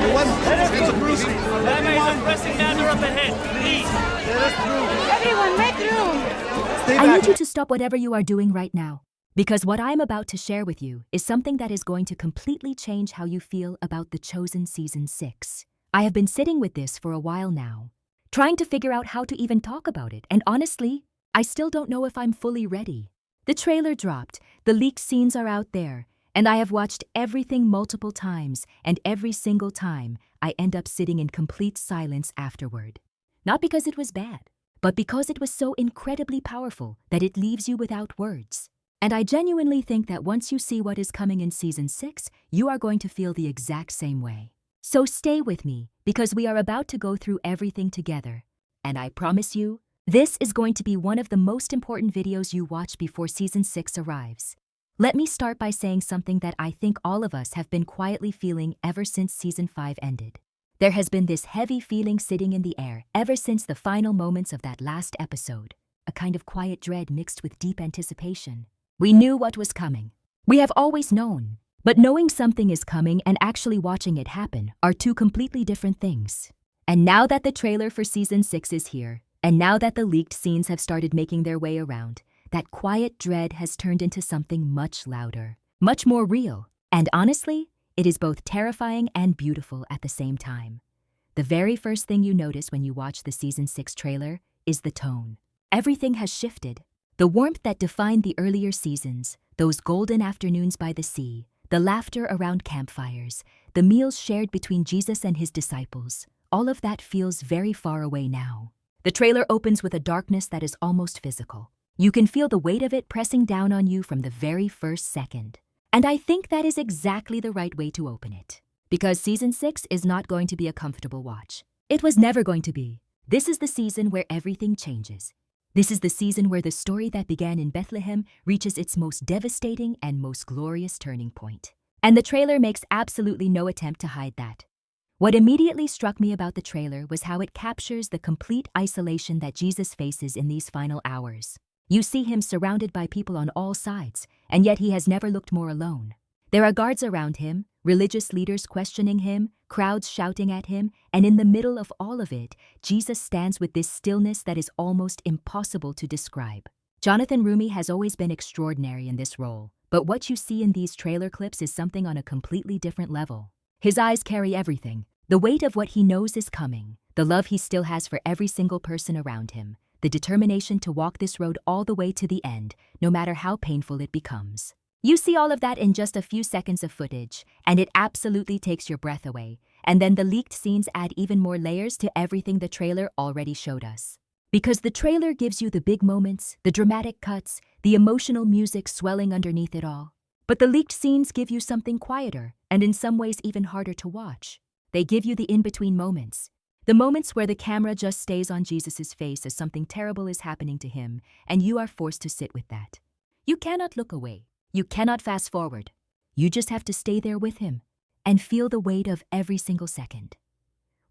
Everyone, hands up, please. There is a pressing matter up ahead. Please. Let us through. Everyone, make room! Stay I back. need you to stop whatever you are doing right now, because what I am about to share with you is something that is going to completely change how you feel about The Chosen Season 6. I have been sitting with this for a while now, trying to figure out how to even talk about it, and honestly, I still don't know if I'm fully ready. The trailer dropped, the leaked scenes are out there, and I have watched everything multiple times, and every single time, I end up sitting in complete silence afterward. Not because it was bad, but because it was so incredibly powerful that it leaves you without words. And I genuinely think that once you see what is coming in Season 6, you are going to feel the exact same way. So stay with me, because we are about to go through everything together. And I promise you, this is going to be one of the most important videos you watch before Season 6 arrives. Let me start by saying something that I think all of us have been quietly feeling ever since Season 5 ended. There has been this heavy feeling sitting in the air ever since the final moments of that last episode, a kind of quiet dread mixed with deep anticipation. We knew what was coming. We have always known. But knowing something is coming and actually watching it happen are two completely different things. And now that the trailer for Season 6 is here, and now that the leaked scenes have started making their way around, that quiet dread has turned into something much louder, much more real. And honestly, it is both terrifying and beautiful at the same time. The very first thing you notice when you watch the Season 6 trailer is the tone. Everything has shifted. The warmth that defined the earlier seasons, those golden afternoons by the sea, the laughter around campfires, the meals shared between Jesus and his disciples, all of that feels very far away now. The trailer opens with a darkness that is almost physical. You can feel the weight of it pressing down on you from the very first second. And I think that is exactly the right way to open it. Because Season 6 is not going to be a comfortable watch. It was never going to be. This is the season where everything changes. This is the season where the story that began in Bethlehem reaches its most devastating and most glorious turning point. And the trailer makes absolutely no attempt to hide that. What immediately struck me about the trailer was how it captures the complete isolation that Jesus faces in these final hours. You see him surrounded by people on all sides, and yet he has never looked more alone. There are guards around him, religious leaders questioning him, crowds shouting at him, and in the middle of all of it, Jesus stands with this stillness that is almost impossible to describe. Jonathan Roumie has always been extraordinary in this role, but what you see in these trailer clips is something on a completely different level. His eyes carry everything, the weight of what he knows is coming, the love he still has for every single person around him, the determination to walk this road all the way to the end, no matter how painful it becomes. You see all of that in just a few seconds of footage, and it absolutely takes your breath away. And then the leaked scenes add even more layers to everything the trailer already showed us. Because the trailer gives you the big moments, the dramatic cuts, the emotional music swelling underneath it all. But the leaked scenes give you something quieter, and in some ways even harder to watch. They give you the in-between moments. The moments where the camera just stays on Jesus' face as something terrible is happening to him, and you are forced to sit with that. You cannot look away. You cannot fast forward. You just have to stay there with him and feel the weight of every single second.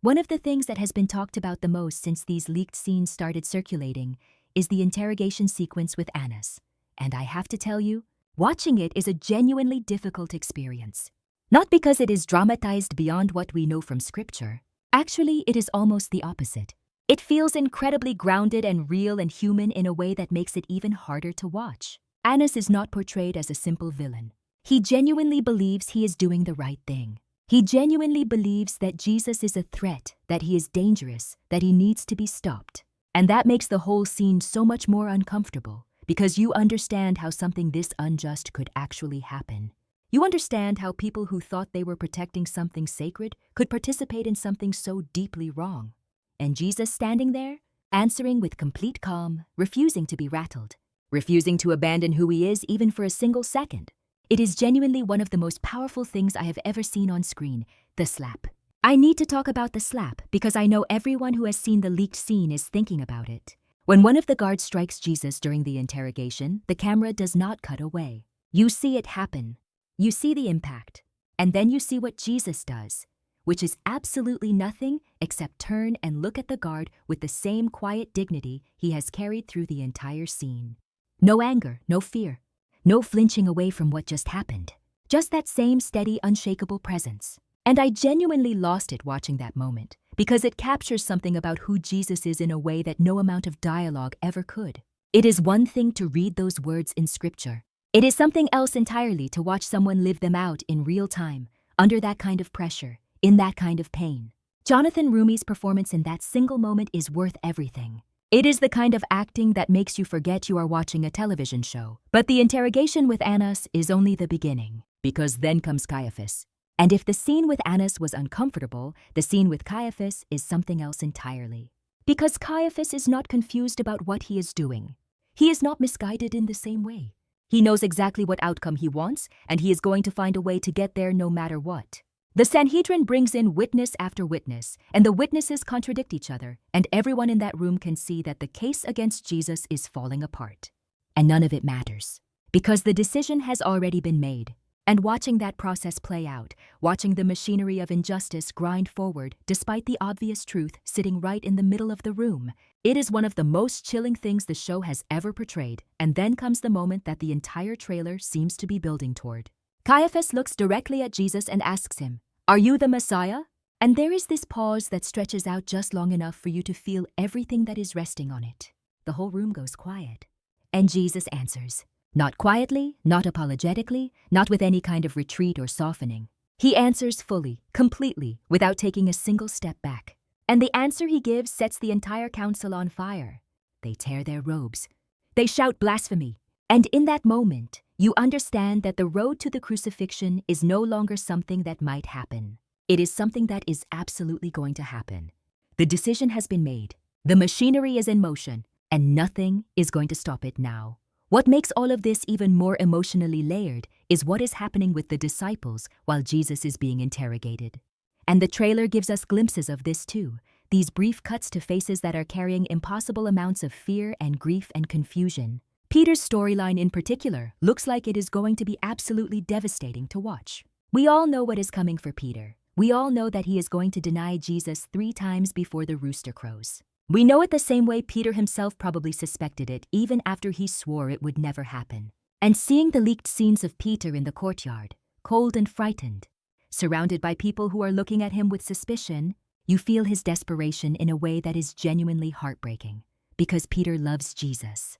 One of the things that has been talked about the most since these leaked scenes started circulating is the interrogation sequence with Annas. And I have to tell you, watching it is a genuinely difficult experience. Not because it is dramatized beyond what we know from Scripture. Actually, it is almost the opposite. It feels incredibly grounded and real and human in a way that makes it even harder to watch. Annas is not portrayed as a simple villain. He genuinely believes he is doing the right thing. He genuinely believes that Jesus is a threat, that he is dangerous, that he needs to be stopped. And that makes the whole scene so much more uncomfortable, because you understand how something this unjust could actually happen. You understand how people who thought they were protecting something sacred could participate in something so deeply wrong. And Jesus standing there, answering with complete calm, refusing to be rattled, refusing to abandon who he is even for a single second. It is genuinely one of the most powerful things I have ever seen on screen, the slap. I need to talk about the slap because I know everyone who has seen the leaked scene is thinking about it. When one of the guards strikes Jesus during the interrogation, the camera does not cut away. You see it happen. You see the impact, and then you see what Jesus does, which is absolutely nothing except turn and look at the guard with the same quiet dignity he has carried through the entire scene. No anger, no fear, no flinching away from what just happened. Just that same steady, unshakable presence. And I genuinely lost it watching that moment, because it captures something about who Jesus is in a way that no amount of dialogue ever could. It is one thing to read those words in Scripture. It is something else entirely to watch someone live them out in real time, under that kind of pressure, in that kind of pain. Jonathan Roumie's performance in that single moment is worth everything. It is the kind of acting that makes you forget you are watching a television show. But the interrogation with Annas is only the beginning, because then comes Caiaphas. And if the scene with Annas was uncomfortable, the scene with Caiaphas is something else entirely. Because Caiaphas is not confused about what he is doing. He is not misguided in the same way. He knows exactly what outcome he wants, and he is going to find a way to get there no matter what. The Sanhedrin brings in witness after witness, and the witnesses contradict each other, and everyone in that room can see that the case against Jesus is falling apart. And none of it matters, because the decision has already been made. And watching that process play out, watching the machinery of injustice grind forward despite the obvious truth sitting right in the middle of the room, it is one of the most chilling things the show has ever portrayed. And then comes the moment that the entire trailer seems to be building toward. Caiaphas looks directly at Jesus and asks him, "Are you the Messiah?" And there is this pause that stretches out just long enough for you to feel everything that is resting on it. The whole room goes quiet. And Jesus answers. Not quietly, not apologetically, not with any kind of retreat or softening. He answers fully, completely, without taking a single step back. And the answer he gives sets the entire council on fire. They tear their robes. They shout blasphemy. And in that moment, you understand that the road to the crucifixion is no longer something that might happen. It is something that is absolutely going to happen. The decision has been made. The machinery is in motion, and nothing is going to stop it now. What makes all of this even more emotionally layered is what is happening with the disciples while Jesus is being interrogated. And the trailer gives us glimpses of this too, these brief cuts to faces that are carrying impossible amounts of fear and grief and confusion. Peter's storyline in particular looks like it is going to be absolutely devastating to watch. We all know what is coming for Peter. We all know that he is going to deny Jesus 3 times before the rooster crows. We know it the same way Peter himself probably suspected it even after he swore it would never happen. And seeing the leaked scenes of Peter in the courtyard, cold and frightened, surrounded by people who are looking at him with suspicion, you feel his desperation in a way that is genuinely heartbreaking, because Peter loves Jesus.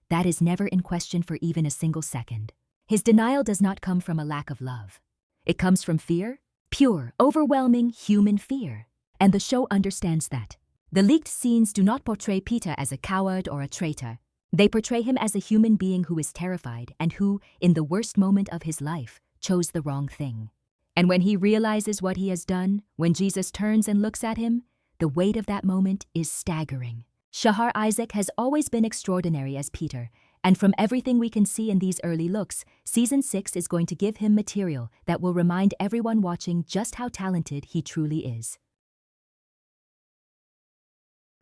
That is never in question for even a single second. His denial does not come from a lack of love. It comes from fear, pure, overwhelming human fear. And the show understands that. The leaked scenes do not portray Peter as a coward or a traitor. They portray him as a human being who is terrified and who, in the worst moment of his life, chose the wrong thing. And when he realizes what he has done, when Jesus turns and looks at him, the weight of that moment is staggering. Shahar Isaac has always been extraordinary as Peter, and from everything we can see in these early looks, Season 6 is going to give him material that will remind everyone watching just how talented he truly is.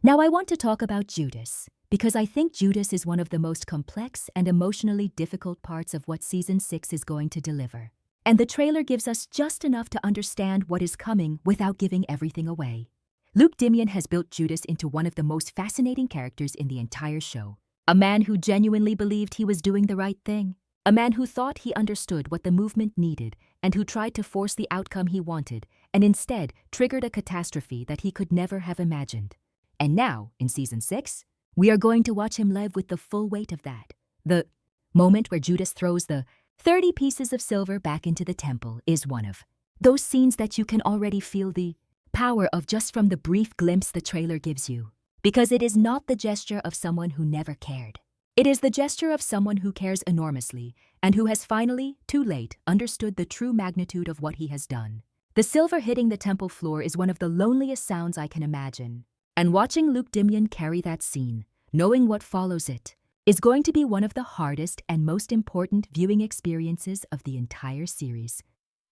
Now I want to talk about Judas, because I think Judas is one of the most complex and emotionally difficult parts of what Season 6 is going to deliver. And the trailer gives us just enough to understand what is coming without giving everything away. Luke Dimion has built Judas into one of the most fascinating characters in the entire show. A man who genuinely believed he was doing the right thing. A man who thought he understood what the movement needed and who tried to force the outcome he wanted and instead triggered a catastrophe that he could never have imagined. And now, in Season 6, we are going to watch him live with the full weight of that. The moment where Judas throws the 30 pieces of silver back into the temple is one of those scenes that you can already feel the power of just from the brief glimpse the trailer gives you. Because it is not the gesture of someone who never cared. It is the gesture of someone who cares enormously and who has finally, too late, understood the true magnitude of what he has done. The silver hitting the temple floor is one of the loneliest sounds I can imagine. And watching Luke Dimion carry that scene, knowing what follows it, is going to be one of the hardest and most important viewing experiences of the entire series.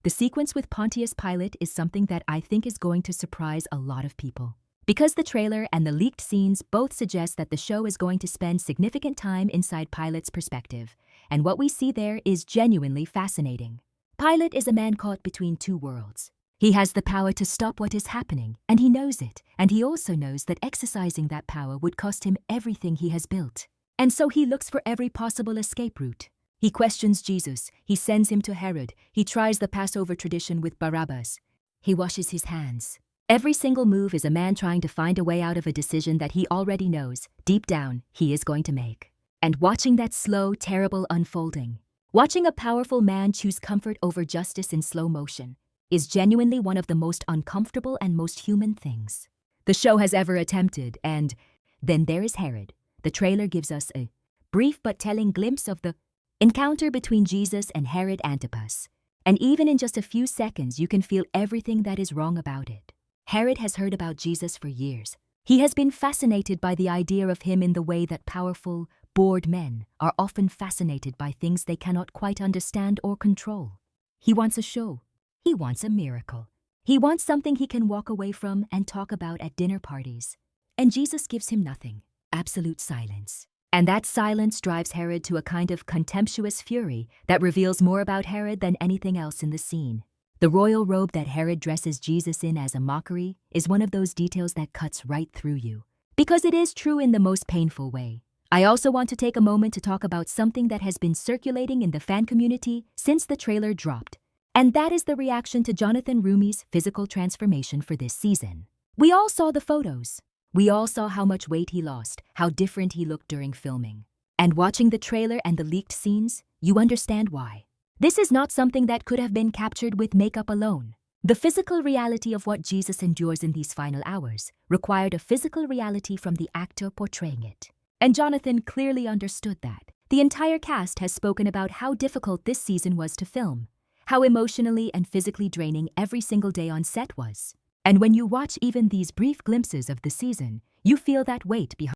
The sequence with Pontius Pilate is something that I think is going to surprise a lot of people. Because the trailer and the leaked scenes both suggest that the show is going to spend significant time inside Pilate's perspective, and what we see there is genuinely fascinating. Pilate is a man caught between 2 worlds. He has the power to stop what is happening, and he knows it, and he also knows that exercising that power would cost him everything he has built. And so he looks for every possible escape route. He questions Jesus, he sends him to Herod, he tries the Passover tradition with Barabbas. He washes his hands. Every single move is a man trying to find a way out of a decision that he already knows, deep down, he is going to make. And watching that slow, terrible unfolding, watching a powerful man choose comfort over justice in slow motion, is genuinely one of the most uncomfortable and most human things the show has ever attempted. And then there is Herod. The trailer gives us a brief but telling glimpse of the encounter between Jesus and Herod Antipas. And even in just a few seconds, you can feel everything that is wrong about it. Herod has heard about Jesus for years. He has been fascinated by the idea of him in the way that powerful, bored men are often fascinated by things they cannot quite understand or control. He wants a show. He wants a miracle. He wants something he can walk away from and talk about at dinner parties. And Jesus gives him nothing, absolute silence. And that silence drives Herod to a kind of contemptuous fury that reveals more about Herod than anything else in the scene. The royal robe that Herod dresses Jesus in as a mockery is one of those details that cuts right through you, because it is true in the most painful way. I also want to take a moment to talk about something that has been circulating in the fan community since the trailer dropped, and that is the reaction to Jonathan Roumie's physical transformation for this season. We all saw the photos. We all saw how much weight he lost, how different he looked during filming. And watching the trailer and the leaked scenes, you understand why. This is not something that could have been captured with makeup alone. The physical reality of what Jesus endures in these final hours required a physical reality from the actor portraying it. And Jonathan clearly understood that. The entire cast has spoken about how difficult this season was to film, how emotionally and physically draining every single day on set was. And when you watch even these brief glimpses of the season, you feel that weight behind